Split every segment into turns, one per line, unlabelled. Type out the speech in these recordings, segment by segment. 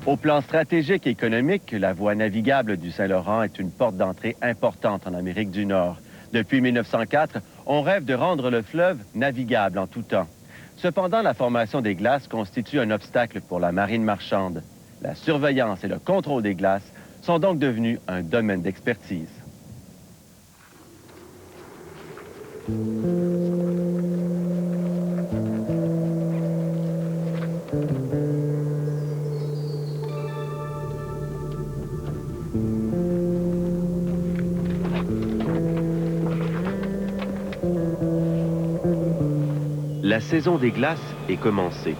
Au plan stratégique et économique, la voie navigable du Saint-Laurent est une porte d'entrée importante en Amérique du Nord. Depuis 1904, on rêve de rendre le fleuve navigable en tout temps. Cependant, la formation des glaces constitue un obstacle pour la marine marchande. La surveillance et le contrôle des glaces sont donc devenus un domaine d'expertise. La saison des glaces est commencée.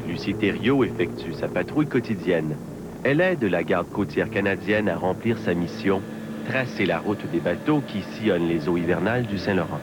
Lucie Thériault effectue sa patrouille quotidienne. Elle aide la garde côtière canadienne à remplir sa mission, tracer la route des bateaux qui sillonnent les eaux hivernales du Saint-Laurent.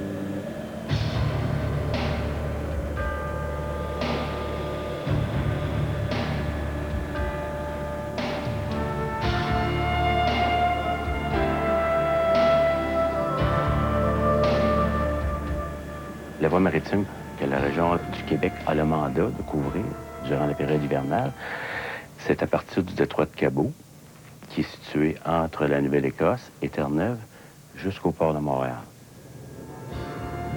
La voie maritime que la région du Québec a le mandat de couvrir durant la période hivernale, c'est à partir du détroit de Cabot, qui est situé entre la Nouvelle-Écosse et Terre-Neuve, jusqu'au port de Montréal.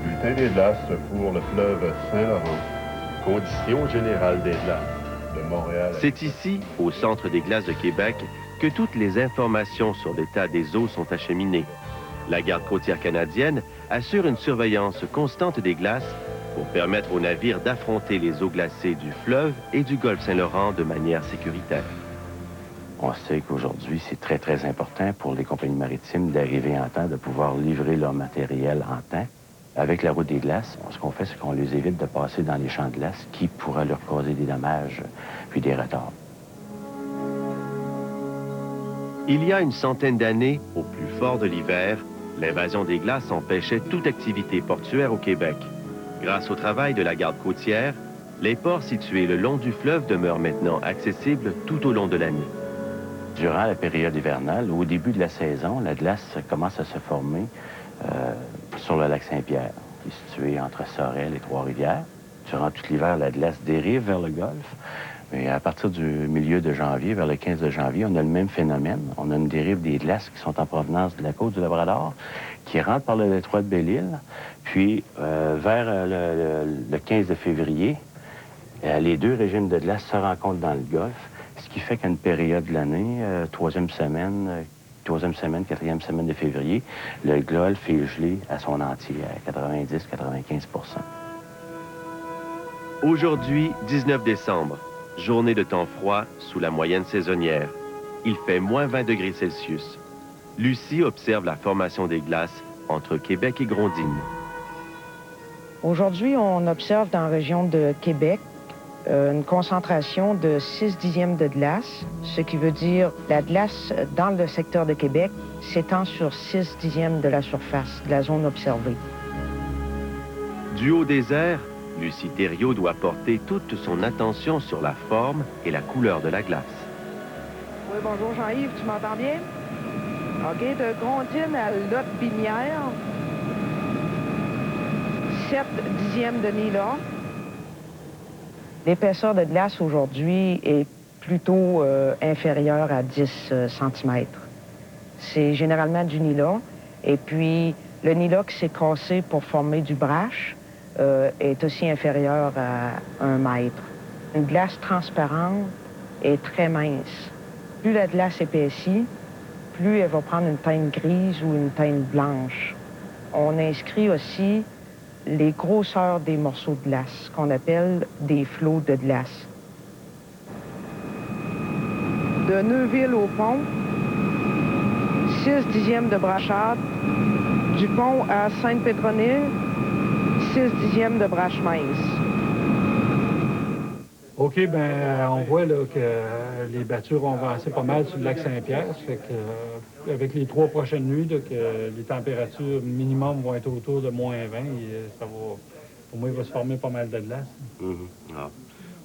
Bulletin des glaces pour le fleuve Saint-Laurent. Conditions générales des glaces de Montréal.
C'est ici, au Centre des glaces de Québec, que toutes les informations sur l'état des eaux sont acheminées. La garde côtière canadienne assure une surveillance constante des glaces pour permettre aux navires d'affronter les eaux glacées du fleuve et du golfe Saint-Laurent de manière sécuritaire.
On sait qu'aujourd'hui, c'est très, très important pour les compagnies maritimes d'arriver en temps, de pouvoir livrer leur matériel en temps. Avec la route des glaces, ce qu'on fait, c'est qu'on les évite de passer dans les champs de glace qui pourraient leur causer des dommages puis des retards.
Il y a une centaine d'années, au plus fort de l'hiver, l'invasion des glaces empêchait toute activité portuaire au Québec. Grâce au travail de la garde côtière, les ports situés le long du fleuve demeurent maintenant accessibles tout au long de l'année.
Durant la période hivernale, au début de la saison, la glace commence à se former sur le lac Saint-Pierre, qui est situé entre Sorel et Trois-Rivières. Durant tout l'hiver, la glace dérive vers le golfe. Et à partir du milieu de janvier, vers le 15 de janvier, on a le même phénomène. On a une dérive des glaces qui sont en provenance de la côte du Labrador, qui rentrent par le détroit de Belle-Île. Puis, vers le 15 de février, les deux régimes de glace se rencontrent dans le golfe, ce qui fait qu'à une période de l'année, troisième semaine, quatrième semaine de février, le golfe est gelé à son entier, à 90-95 %.
Aujourd'hui, 19 décembre, journée de temps froid sous la moyenne saisonnière. Il fait moins 20 degrés Celsius. Lucie observe la formation des glaces entre Québec et Grondines.
Aujourd'hui, on observe dans la région de Québec une concentration de 6 dixièmes de glace, ce qui veut dire la glace dans le secteur de Québec s'étend sur 6 dixièmes de la surface de la zone observée.
Du haut des airs, Lucie Thériault doit porter toute son attention sur la forme et la couleur de la glace.
Oui, bonjour Jean-Yves, tu m'entends bien? OK, de Grondines à Lotte-Binière, 7 dixièmes de Nila. L'épaisseur de glace aujourd'hui est plutôt inférieure à 10 cm. C'est généralement du Nila. Et puis, le Nila qui s'est cassé pour former du brash est aussi inférieur à 1 mètre. Une glace transparente est très mince. Plus la glace épaissit, plus elle va prendre une teinte grise ou une teinte blanche. On inscrit aussi les grosseurs des morceaux de glace, qu'on appelle des flots de glace. De Neuville au pont, 6 dixièmes de brachade. Du pont à Sainte-Pétronille, 6 dixièmes de brache mince.
OK, bien, on voit là, que les battures ont avancé pas mal sur le lac Saint-Pierre. Ça fait que, avec les 3 prochaines nuits, là, que les températures minimum vont être autour de moins 20, et ça va, pour moi, il va se former pas mal de glace.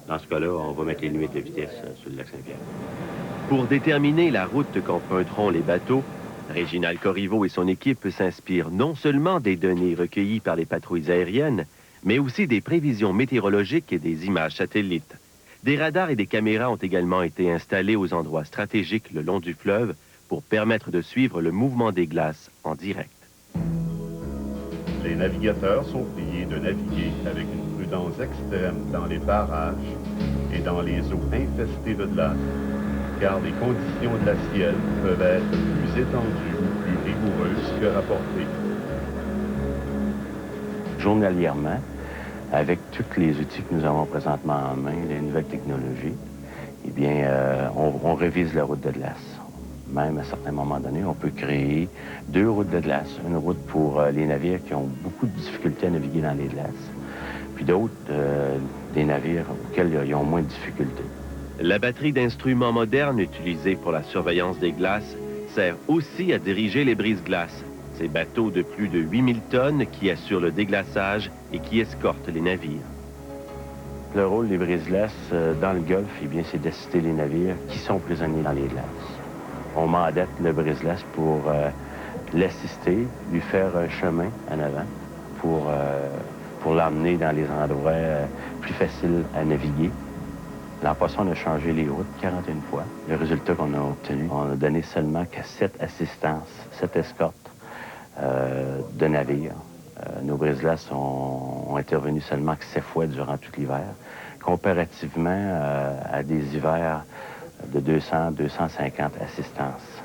Dans ce cas-là, on va mettre les limites de vitesse sur le lac Saint-Pierre.
Pour déterminer la route qu'emprunteront les bateaux, Réginald Corriveau et son équipe s'inspirent non seulement des données recueillies par les patrouilles aériennes, mais aussi des prévisions météorologiques et des images satellites. Des radars et des caméras ont également été installés aux endroits stratégiques le long du fleuve pour permettre de suivre le mouvement des glaces en direct.
Les navigateurs sont priés de naviguer avec une prudence extrême dans les barrages et dans les eaux infestées de glace, car les conditions glaciales peuvent être plus étendues ou plus rigoureuses que rapportées.
Journalièrement, avec tous les outils que nous avons présentement en main, les nouvelles technologies, eh bien, on révise la route de glace. Même à certains moments donnés, on peut créer 2 routes de glace. Une route pour les navires qui ont beaucoup de difficultés à naviguer dans les glaces, puis d'autres, des navires auxquels ils ont moins de difficultés.
La batterie d'instruments modernes utilisée pour la surveillance des glaces sert aussi à diriger les brise-glaces, ces bateaux de plus de 8000 tonnes qui assurent le déglaçage et qui escortent les navires.
Le rôle des brise-glaces dans le Golfe, eh bien, c'est d'assister les navires qui sont prisonniers dans les glaces. On mandate le brise-glace pour l'assister, lui faire un chemin en avant pour l'emmener dans les endroits plus faciles à naviguer. L'an passé, on a changé les routes 41 fois. Le résultat qu'on a obtenu, on a donné seulement qu'à 7 assistances, 7 escortes de navires. Nos brise-glaces ont intervenu seulement que 7 fois durant tout l'hiver, comparativement à des hivers de 200-250 assistances.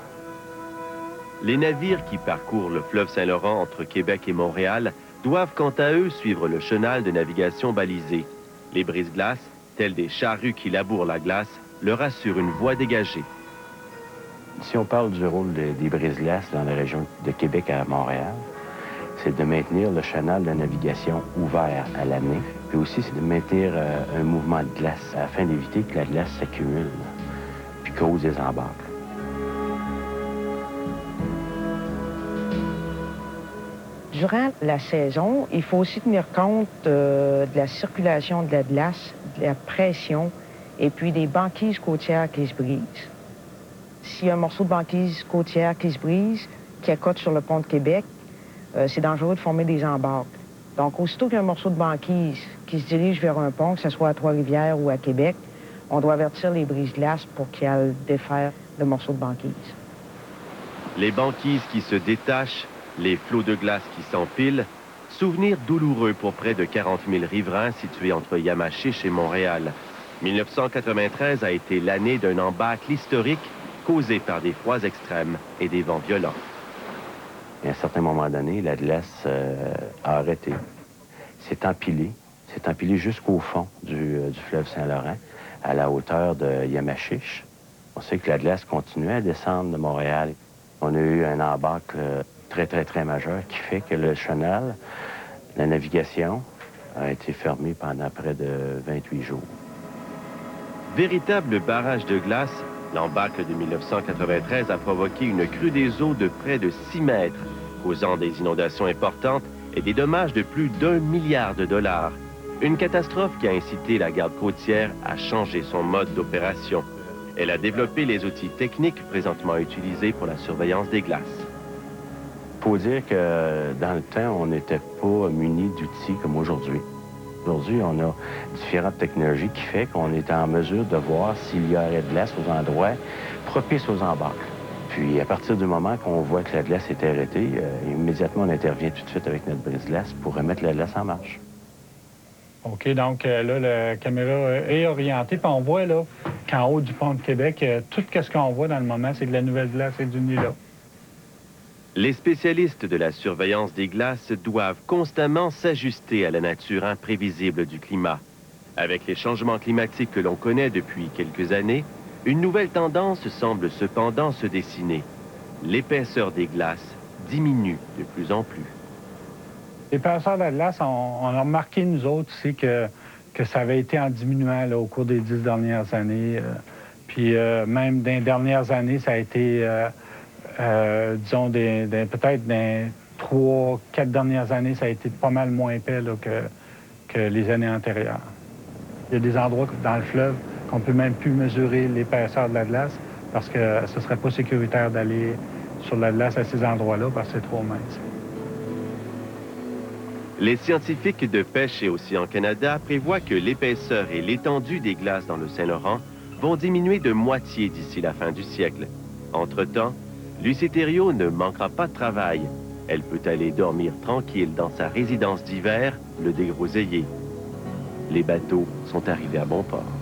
Les navires qui parcourent le fleuve Saint-Laurent entre Québec et Montréal doivent quant à eux suivre le chenal de navigation balisé. Les brise-glaces, tels des charrues qui labourent la glace, leur assurent une voie dégagée.
Si on parle du rôle des brise-glaces dans la région de Québec à Montréal, c'est de maintenir le chenal de navigation ouvert à l'année, puis aussi c'est de maintenir un mouvement de glace afin d'éviter que la glace s'accumule puis cause des embarques.
Durant la saison, il faut aussi tenir compte de la circulation de la glace, de la pression et puis des banquises côtières qui se brisent. S'il y a un morceau de banquise côtière qui se brise, qui accote sur le pont de Québec, c'est dangereux de former des embarques. Donc, aussitôt qu'il y a un morceau de banquise qui se dirige vers un pont, que ce soit à Trois-Rivières ou à Québec, on doit avertir les brise-glaces pour qu'ils aillent défaire le morceau de banquise.
Les banquises qui se détachent, les flots de glace qui s'empilent, souvenirs douloureux pour près de 40 000 riverains situés entre Yamachiche et Montréal. 1993 a été l'année d'un embâcle historique causé par des froids extrêmes et des vents violents.
À un certain moment donné, la glace a arrêté. C'est empilé jusqu'au fond du fleuve Saint-Laurent, à la hauteur de Yamachiche. On sait que la glace continuait à descendre de Montréal. On a eu un embâcle très majeur qui fait que le chenal, la navigation, a été fermé pendant près de 28 jours.
Véritable barrage de glace, l'embâcle de 1993 a provoqué une crue des eaux de près de 6 mètres, causant des inondations importantes et des dommages de plus d'1 milliard de dollars. Une catastrophe qui a incité la garde côtière à changer son mode d'opération. Elle a développé les outils techniques présentement utilisés pour la surveillance des glaces.
Il faut dire que dans le temps, on n'était pas munis d'outils comme aujourd'hui. Aujourd'hui, on a différentes technologies qui font qu'on est en mesure de voir s'il y a arrêt de glace aux endroits propices aux embâcles. Puis, à partir du moment qu'on voit que la glace est arrêtée, immédiatement, on intervient tout de suite avec notre brise-glace pour remettre la glace en marche.
OK, donc là, la caméra est orientée, puis on voit là qu'en haut du pont de Québec, tout ce qu'on voit dans le moment, c'est de la nouvelle glace et du Nila.
Les spécialistes de la surveillance des glaces doivent constamment s'ajuster à la nature imprévisible du climat. Avec les changements climatiques que l'on connaît depuis quelques années, une nouvelle tendance semble cependant se dessiner. L'épaisseur des glaces diminue de plus en plus.
L'épaisseur de la glace, on a remarqué, nous autres, aussi, que ça avait été en diminuant là, au cours des 10 dernières années. Puis même dans les dernières années, ça a été, disons, peut-être dans 3-4 dernières années, ça a été pas mal moins épais là, que les années antérieures. Il y a des endroits dans le fleuve qu'on ne peut même plus mesurer l'épaisseur de la glace parce que ce ne serait pas sécuritaire d'aller sur la glace à ces endroits-là parce que c'est trop mince.
Les scientifiques de Pêche et Océan Canada prévoient que l'épaisseur et l'étendue des glaces dans le Saint-Laurent vont diminuer de moitié d'ici la fin du siècle. Entre-temps, Lucie Thériault ne manquera pas de travail. Elle peut aller dormir tranquille dans sa résidence d'hiver, le Dégroseillier. Les bateaux sont arrivés à bon port.